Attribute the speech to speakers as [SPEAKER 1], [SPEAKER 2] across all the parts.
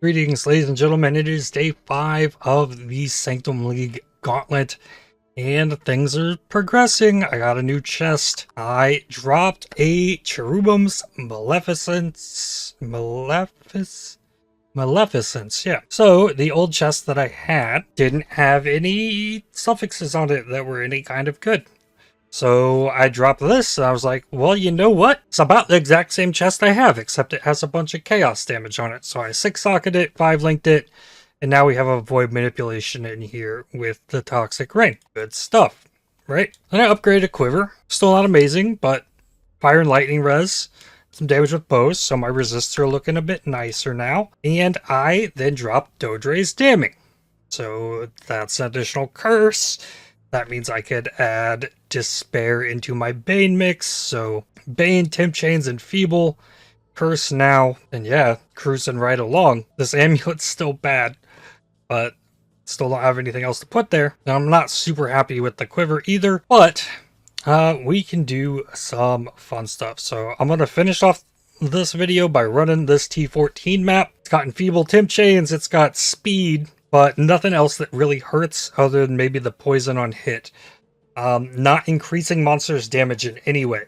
[SPEAKER 1] Greetings, ladies and gentlemen. It is day 5 of the Sanctum League Gauntlet, and things are progressing. I got a new chest. I dropped a Cherubim's Maleficence, yeah. So, the old chest that I had didn't have any suffixes on it that were any kind of good. So I dropped this, and I was like, well, you know what? It's about the exact same chest I have, except it has a bunch of chaos damage on it. So I 6-socketed it, 5-linked it, and now we have a void manipulation in here with the toxic rain. Good stuff, right? Then I upgraded a quiver. Still not amazing, but fire and lightning res. Some damage with bows, so my resists are looking a bit nicer now. And I then dropped Dodre's Damning. So that's an additional curse. That means I could add Despair into my Bane mix. So Bane, Temp Chains, and Feeble. Curse now. And yeah, cruising right along. This amulet's still bad, but still don't have anything else to put there. Now, I'm not super happy with the quiver either, but we can do some fun stuff. So I'm going to finish off this video by running this T14 map. It's got Enfeeble Temp Chains, it's got speed, but nothing else that really hurts other than maybe the poison on hit. Not increasing monsters' damage in any way.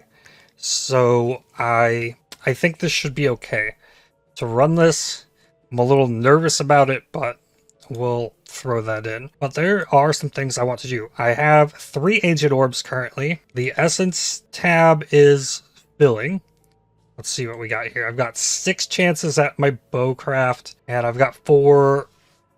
[SPEAKER 1] So I think this should be okay. To run this, I'm a little nervous about it, but we'll throw that in. But there are some things I want to do. I have 3 Ancient Orbs currently. The Essence tab is filling. Let's see what we got here. I've got 6 chances at my bowcraft, and I've got 4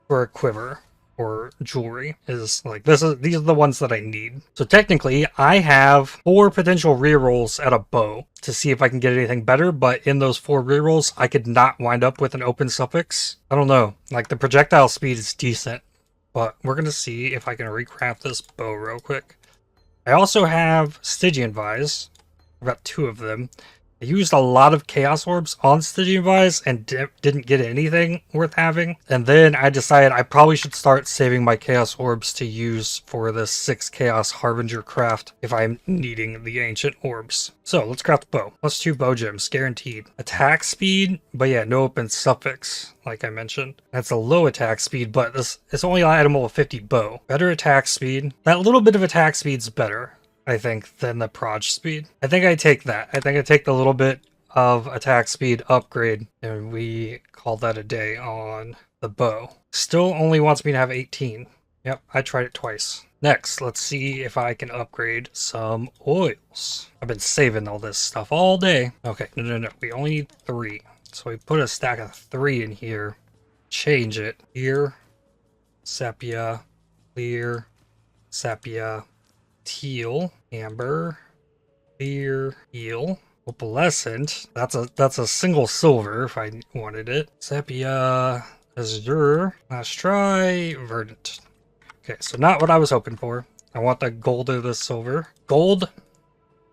[SPEAKER 1] for a quiver or jewelry. These are the ones that I need. So technically I have 4 potential rerolls at a bow to see if I can get anything better, but in those 4 rerolls I could not wind up with an open suffix. I don't know, like the projectile speed is decent, but we're gonna see if I can recraft this bow real quick. I also have Stygian Vise. I've got 2 of them. I used a lot of Chaos Orbs on Stygian Vise and didn't get anything worth having. And then I decided I probably should start saving my Chaos Orbs to use for the 6 Chaos Harbinger craft if I'm needing the Ancient Orbs. So let's craft a bow. +2 bow gems, guaranteed. Attack speed, but yeah, no open suffix, like I mentioned. That's a low attack speed, but it's only itemable with 50 bow. Better attack speed. That little bit of attack speed's better, I think, than the proj speed. I think I take that. I think I take the little bit of attack speed upgrade, and we call that a day on the bow. Still only wants me to have 18. Yep, I tried it twice. Next, let's see if I can upgrade some oils. I've been saving all this stuff all day. Okay, no. We only need 3. So we put a stack of 3 in here. Change it. Here, sepia, clear, sepia, teal, amber, clear, teal, opalescent. That's a single silver if I wanted it. Sepia, azure, last try, verdant. Okay, so not what I was hoping for. I want the gold or the silver. Gold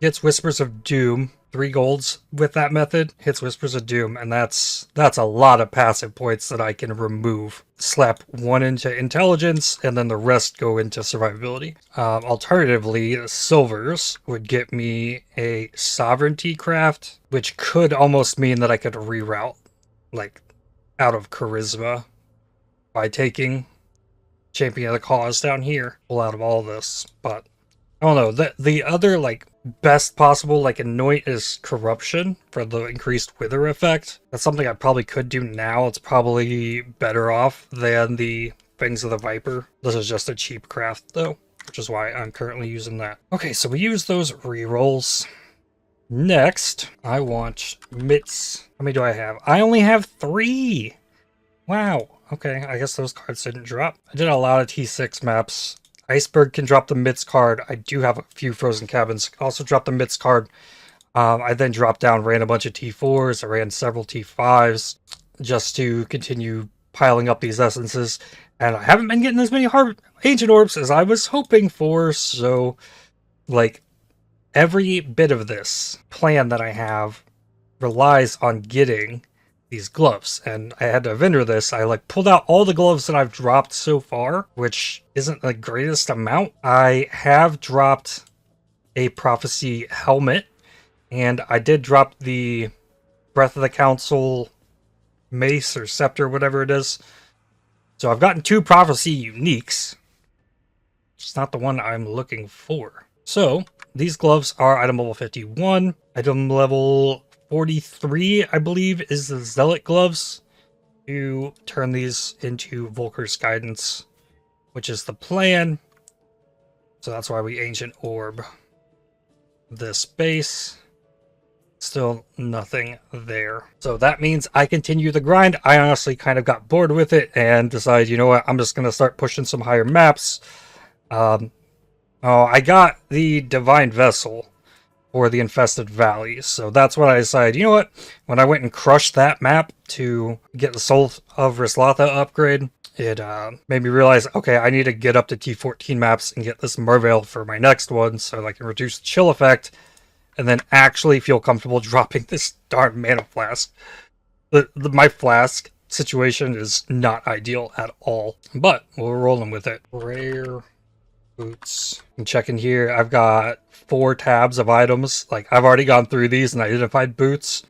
[SPEAKER 1] gets Whispers of Doom. 3 golds with that method hits Whispers of Doom, and that's a lot of passive points that I can remove. Slap 1 into intelligence, and then the rest go into survivability. Alternatively, silvers would get me a sovereignty craft, which could almost mean that I could reroute, like, out of charisma by taking Champion of the Cause down here. Pull out of all this, but I don't know. The other, like, best possible, like, anoint is corruption for the increased wither effect. That's something I probably could do now. It's probably better off than the Fangs of the Viper. This is just a cheap craft, though, which is why I'm currently using that. Okay, so we use those rerolls. Next, I want mitts. How many do I have? I only have 3! Wow. Okay, I guess those cards didn't drop. I did a lot of T6 maps. Iceberg can drop the mitts card. I do have a few Frozen Cabins. Also drop the mitts card. I then dropped down, ran a bunch of T4s. I ran several T5s just to continue piling up these essences. And I haven't been getting as many Ancient Orbs as I was hoping for. So, like, every bit of this plan that I have relies on getting these gloves, and I had to vendor this. I pulled out all the gloves that I've dropped so far, which isn't the greatest amount. I have dropped a Prophecy helmet, and I did drop the Breath of the Council mace or scepter, whatever it is. So I've gotten 2 prophecy uniques. It's not the one I'm looking for. So these gloves are item level 51. Item level 43, I believe, is the Zealot gloves. To turn these into Volker's Guidance, which is the plan. So that's why we Ancient Orb this base. Still nothing there. So that means I continue the grind. I honestly kind of got bored with it and decided, you know what, I'm just going to start pushing some higher maps. I got the Divine Vessel for the Infested Valleys. So that's what I decided, you know what, when I went and crushed that map to get the Soul of Rislatha upgrade, it made me realize, okay, I need to get up to T14 maps and get this Merveil for my next one so I can reduce the chill effect and then actually feel comfortable dropping this darn mana flask. My flask situation is not ideal at all, but we're rolling with it. Rare boots. I'm checking here. I've got 4 tabs of items. Like, I've already gone through these and identified boots.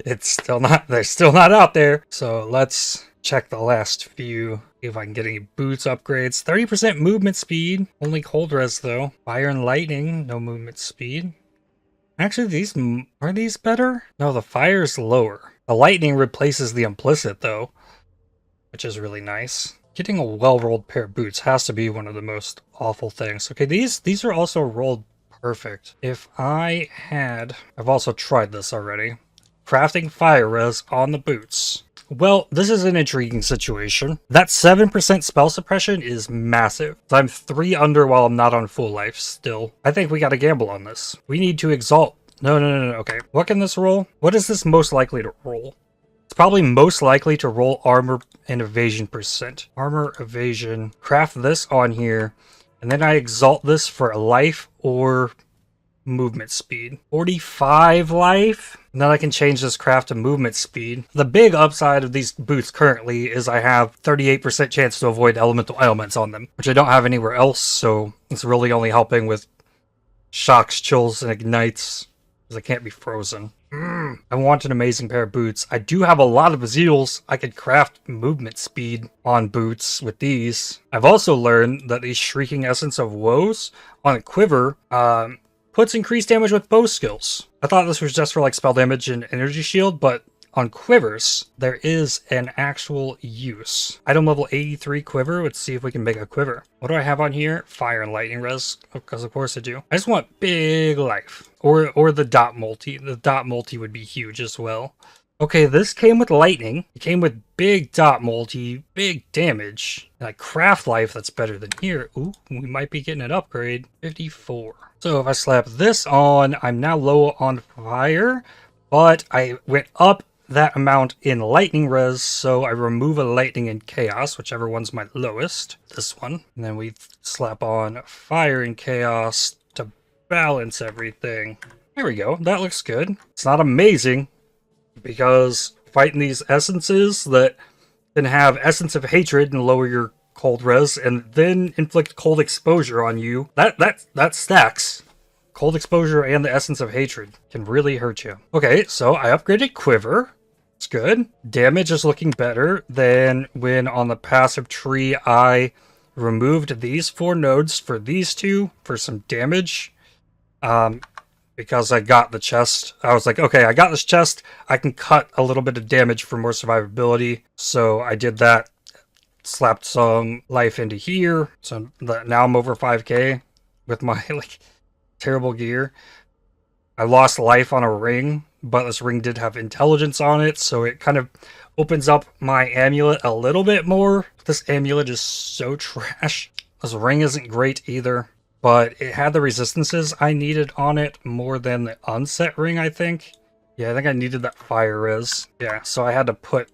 [SPEAKER 1] It's still not, they're still not out there. So let's check the last few. See if I can get any boots upgrades. 30% movement speed. Only cold res though. Fire and lightning. No movement speed. Actually, are these better? No, the fire's lower. The lightning replaces the implicit though, which is really nice. Getting a well-rolled pair of boots has to be one of the most awful things. Okay, these are also rolled perfect. If I've also tried this already. Crafting fire res on the boots. Well, this is an intriguing situation. That 7% spell suppression is massive. I'm 3 under while I'm not on full life still. I think we gotta gamble on this. We need to exalt. No. Okay, what can this roll? What is this most likely to roll? It's probably most likely to roll armor and evasion percent. Armor, evasion. Craft this on here. And then I exalt this for life or movement speed. 45 life. And then I can change this craft to movement speed. The big upside of these boots currently is I have 38% chance to avoid elemental ailments on them, which I don't have anywhere else, so it's really only helping with shocks, chills, and ignites, because I can't be frozen. I want an amazing pair of boots. I do have a lot of Azeals. I could craft movement speed on boots with these. I've also learned that the Shrieking Essence of Woes on a quiver puts increased damage with bow skills. I thought this was just for like spell damage and energy shield, but on quivers, there is an actual use. Item level 83 quiver. Let's see if we can make a quiver. What do I have on here? Fire and lightning res, because of course I do. I just want big life. Or the dot multi. The dot multi would be huge as well. Okay, this came with lightning. It came with big dot multi, big damage. And a craft life that's better than here. Ooh, we might be getting an upgrade. 54. So if I slap this on, I'm now low on fire, but I went up that amount in lightning res, so I remove a lightning and chaos, whichever one's my lowest. This one. And then we slap on fire and chaos to balance everything. There we go. That looks good. It's not amazing, because fighting these essences that can have Essence of Hatred and lower your cold res and then inflict cold exposure on you, that stacks. Cold exposure and the Essence of Hatred can really hurt you. Okay, so I upgraded quiver. It's good. Damage is looking better than when on the passive tree I removed these 4 nodes for these 2 for some damage. Because I got the chest. I was like, okay, I got this chest. I can cut a little bit of damage for more survivability. So I did that. Slapped some life into here. So now I'm over 5k with my like terrible gear. I lost life on a ring, but this ring did have intelligence on it, so it kind of opens up my amulet a little bit more. This amulet is so trash. This ring isn't great either, but it had the resistances I needed on it more than the unset ring, I think. Yeah, I think I needed that fire res. Yeah, so I had to put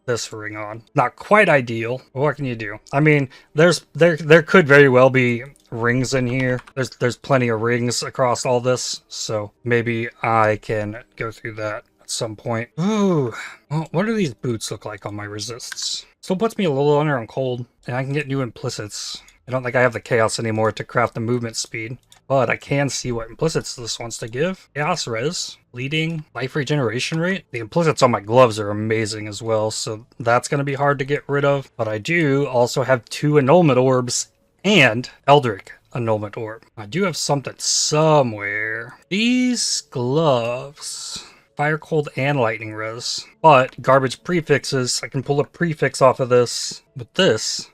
[SPEAKER 1] this ring on. Not quite ideal. What can you do? I mean, there could very well be rings in here. There's plenty of rings across all this, so maybe I can go through that at some point. Ooh, well, what do these boots look like on my resists? Still puts me a little under on cold, and I can get new implicits. I don't think I have the chaos anymore to craft the movement speed. but I can see what implicits this wants to give. Chaos Res, Bleeding, Life Regeneration Rate. The implicits on my gloves are amazing as well, so that's going to be hard to get rid of. But I do also have 2 Annulment Orbs and Eldritch Annulment Orb. I do have something somewhere. These gloves... Fire, Cold, and Lightning Res. But garbage prefixes, I can pull a prefix off of this with this.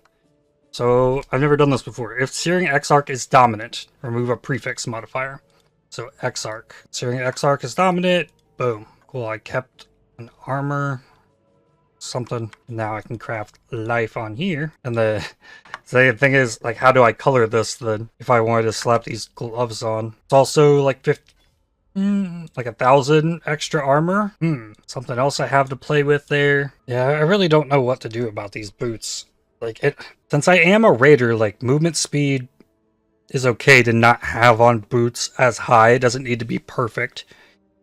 [SPEAKER 1] So I've never done this before. If Searing Exarch is dominant, remove a prefix modifier. So Exarch. Searing Exarch is dominant. Boom. Cool, I kept an armor. Something. Now I can craft life on here. And the thing is, like, how do I color this then if I wanted to slap these gloves on? It's also like 50. Like 1,000 extra armor. Something else I have to play with there. Yeah, I really don't know what to do about these boots. Like, since I am a raider, like, movement speed is okay to not have on boots as high. It doesn't need to be perfect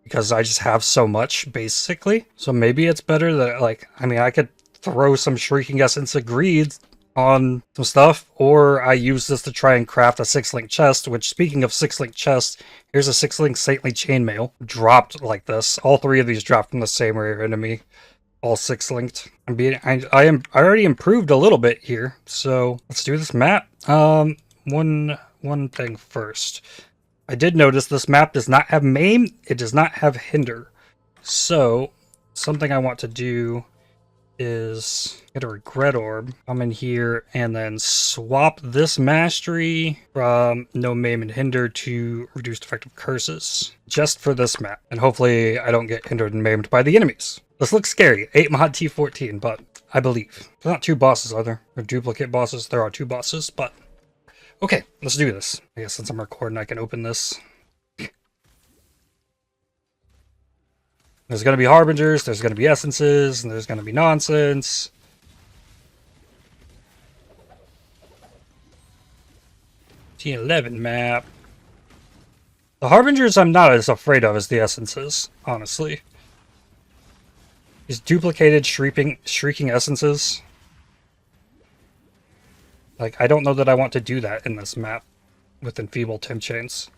[SPEAKER 1] because I just have so much, basically. So maybe it's better that, like, I mean, I could throw some Shrieking Essence of Greed on some stuff, or I use this to try and craft a 6-link chest, which, speaking of 6-link chests, here's a 6-link Saintly Chainmail dropped like this. All 3 of these dropped from the same rare enemy, all 6-linked. I already improved a little bit here, so let's do this map. One thing first. I did notice this map does not have Maim, it does not have Hinder. So something I want to do is get a Regret Orb, come in here, and then swap this Mastery from No Maim and Hinder to Reduced Effective Curses, just for this map. And hopefully I don't get hindered and maimed by the enemies. This looks scary, 8 mod T14, but I believe. There's not 2 bosses, are there? They're duplicate bosses. There are 2 bosses, but... Okay, let's do this. I guess since I'm recording, I can open this. There's going to be Harbingers, there's going to be Essences, and there's going to be nonsense. T11 map. The Harbingers I'm not as afraid of as the Essences, honestly. These duplicated shrieking Essences. Like, I don't know that I want to do that in this map with Enfeeble Temp Chains.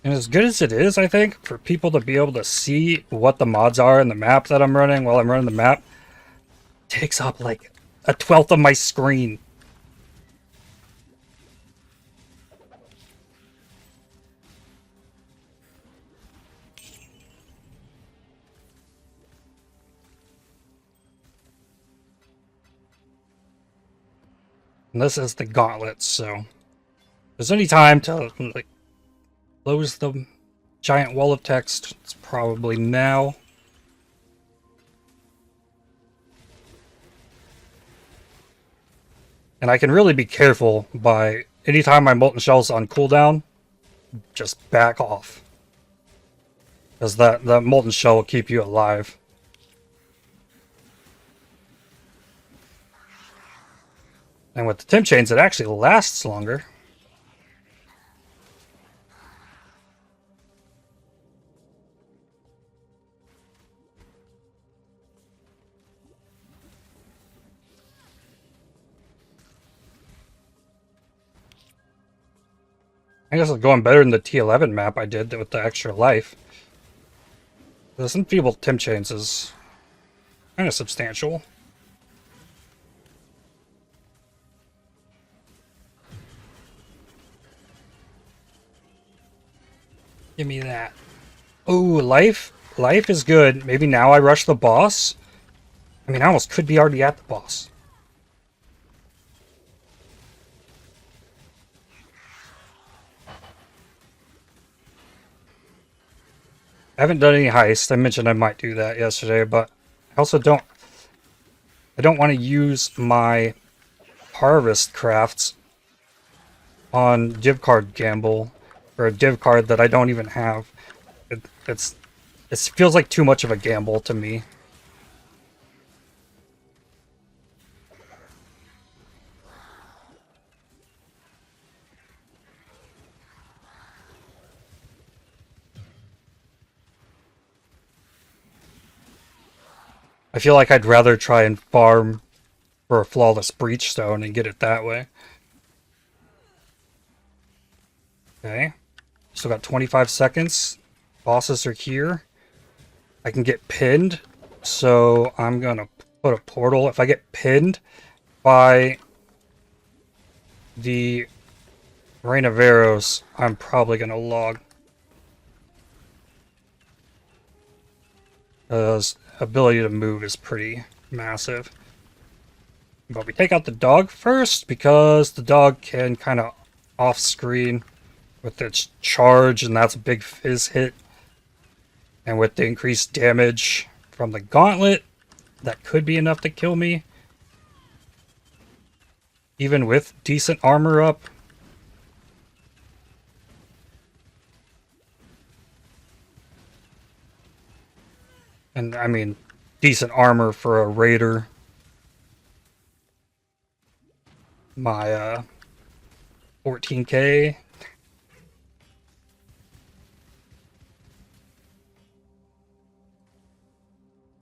[SPEAKER 1] And as good as it is, I think, for people to be able to see what the mods are in the map that I'm running while I'm running the map, takes up like 1/12 of my screen. And this is the Gauntlet, so if there's any time to like close the giant wall of text, it's probably now. And I can really be careful by anytime my Molten Shell's on cooldown, just back off. Because that Molten Shell will keep you alive. And with the Temp Chains, it actually lasts longer. I guess it's going better than the T11 map I did with the extra life. This Enfeeble Temp Chains is kind of substantial. Give me that. Oh, life. Life is good. Maybe now I rush the boss. I mean, I almost could be already at the boss. I haven't done any heist. I mentioned I might do that yesterday, but I also don't want to use my harvest crafts on div card gamble for a div card that I don't even have. It feels like too much of a gamble to me. I feel like I'd rather try and farm for a flawless breachstone and get it that way. Okay. Still got 25 seconds. Bosses are here. I can get pinned, so I'm gonna put a portal. If I get pinned by the Rain of Arrows, I'm probably gonna log. Because ability to move is pretty massive. But we take out the dog first, because the dog can kind of off-screen with its charge, and that's a big fizz hit. And with the increased damage from the Gauntlet, that could be enough to kill me. Even with decent armor up. And, I mean, decent armor for a raider. My, 14k.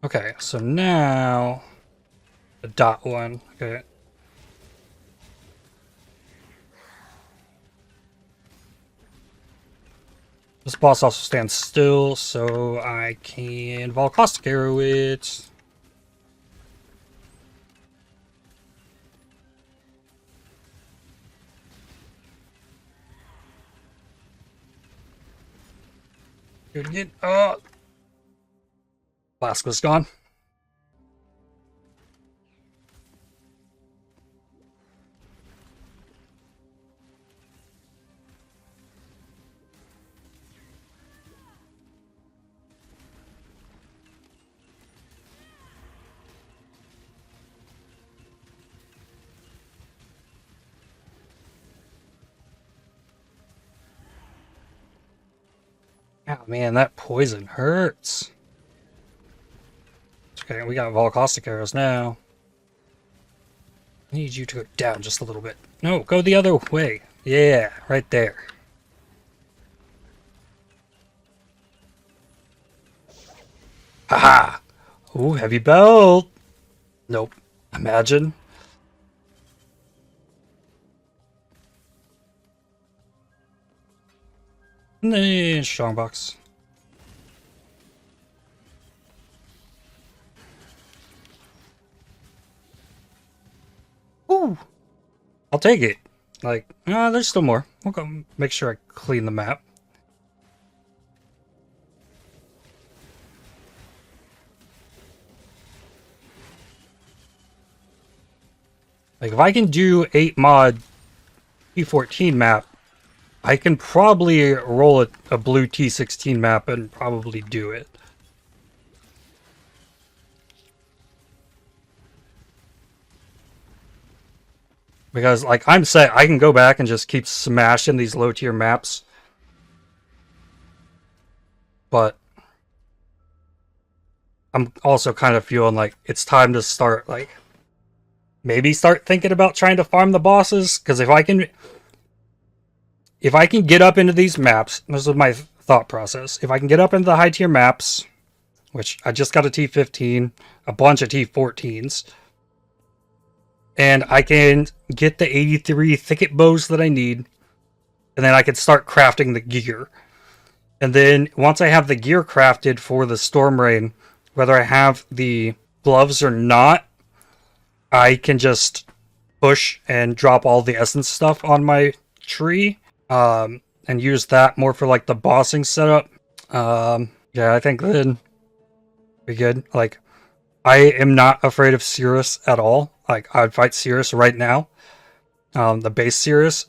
[SPEAKER 1] Okay, so now... the dot one, okay. This boss also stands still, so I can Caustic arrow it. Good again. Flask was gone. Oh man, that poison hurts. Okay, we got Caustic arrows now. I need you to go down just a little bit. No, go the other way. Yeah, right there. Haha! Ooh, heavy belt! Nope. Imagine. Nah, strongbox. Ooh! I'll take it. Like, there's still more. We'll go make sure I clean the map. Like, if I can do 8 mod T14 map, I can probably roll a blue T16 map and probably do it. Because, like, I'm set. I can go back and just keep smashing these low-tier maps. But I'm also kind of feeling like it's time to start, like, maybe start thinking about trying to farm the bosses. Because if I can get up into these maps, this is my thought process. If I can get up into the high-tier maps, which I just got a T15, a bunch of T14s, and I can get the 83 thicket bows that I need, and then I can start crafting the gear. And then once I have the gear crafted for the Storm Rain, whether I have the gloves or not, I can just push and drop all the essence stuff on my tree, and use that more for like the bossing setup. Yeah, I think then be good. Like, I am not afraid of Cirrus at all. Like, I'd fight Cirrus right now. The base Cirrus.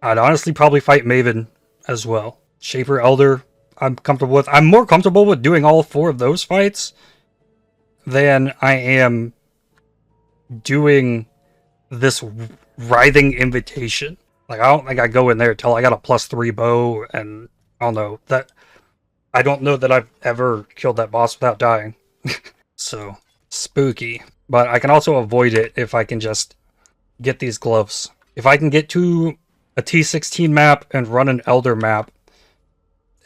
[SPEAKER 1] I'd honestly probably fight Maven as well. Shaper Elder, I'm comfortable with. I'm more comfortable with doing all 4 of those fights than I am doing this writhing invitation. Like, I don't think I go in there till I got a +3 bow, and I don't know that. I don't know that I've ever killed that boss without dying. So spooky. But I can also avoid it if I can just get these gloves. If I can get to a T16 map and run an Elder map,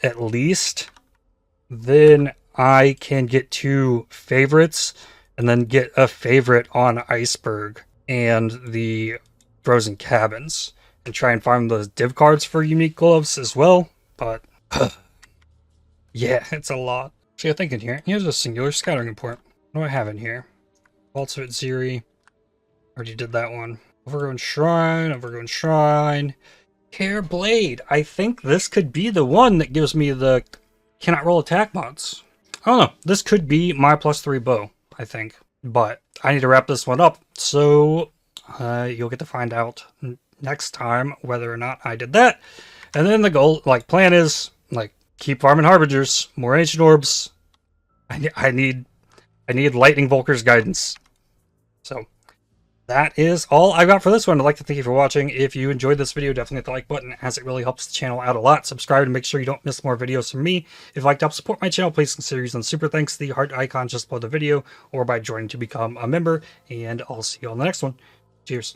[SPEAKER 1] at least, then I can get 2 favorites and then get a favorite on Iceberg and the Frozen Cabins, and try and farm those div cards for unique gloves as well. But yeah, it's a lot. So you're thinking here, here's a singular scattering import. What do I have in here? Vaults of Ziri. Already did that one. Overgrown Shrine. Care Blade. I think this could be the one that gives me the cannot roll attack mods. I don't know. This could be my +3 bow, I think. But I need to wrap this one up. So you'll get to find out next time whether or not I did that. And then the goal, plan is, keep farming Harbingers, more Ancient Orbs. I need Lightning Volker's guidance. So that is all I got for this one. I'd like to thank you for watching. If you enjoyed this video, definitely hit the like button, as it really helps the channel out a lot. Subscribe to make sure you don't miss more videos from me. If you'd like to help support my channel, please consider using super thanks, the heart icon just below the video, or by joining to become a member. And I'll see you on the next one. Cheers.